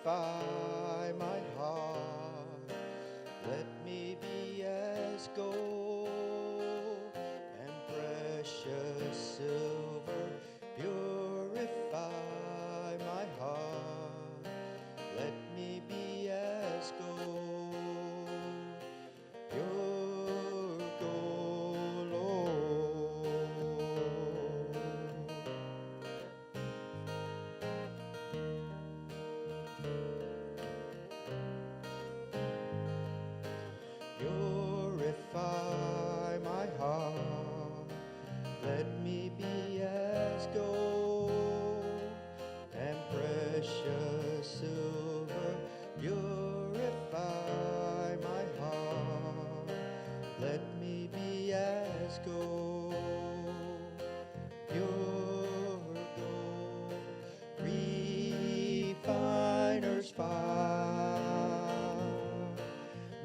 Purify my heart. Let me be as gold and precious silver. Purify my heart. Let me be as gold, pure gold, Lord. Purify my heart. Let me be as gold and precious silver. Purify my heart. Let me be as gold, pure gold. Refiner's fire.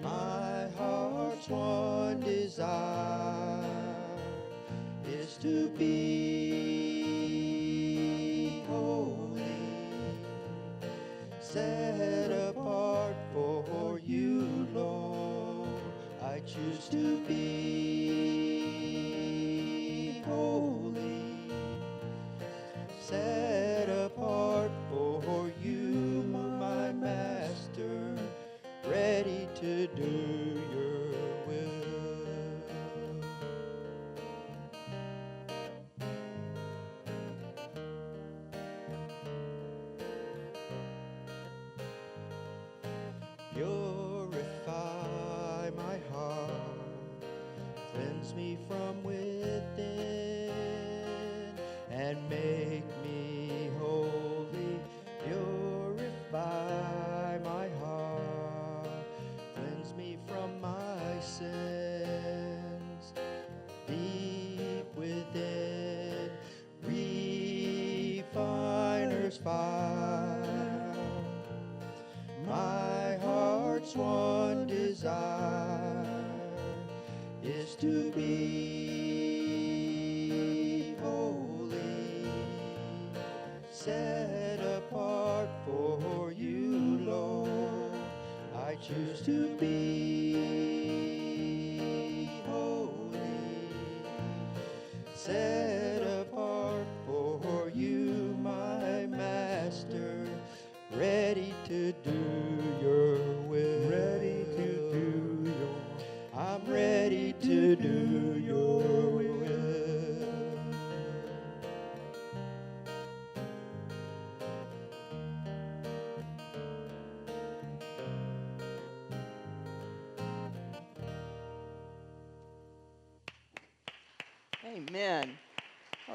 My heart's one desire is to be holy, set apart for you, Lord. I choose to be holy, set apart for you, my Master, ready to do your will. Purify my heart, cleanse me from within, and make me holy. Purify my heart, cleanse me from my sins deep within. Refiner's fire. My heart's one desire is to be holy, set apart for you, Lord. I choose to be holy, set apart for you, my Master, ready to do your will. Ready to do your I'm ready to do your will. Amen.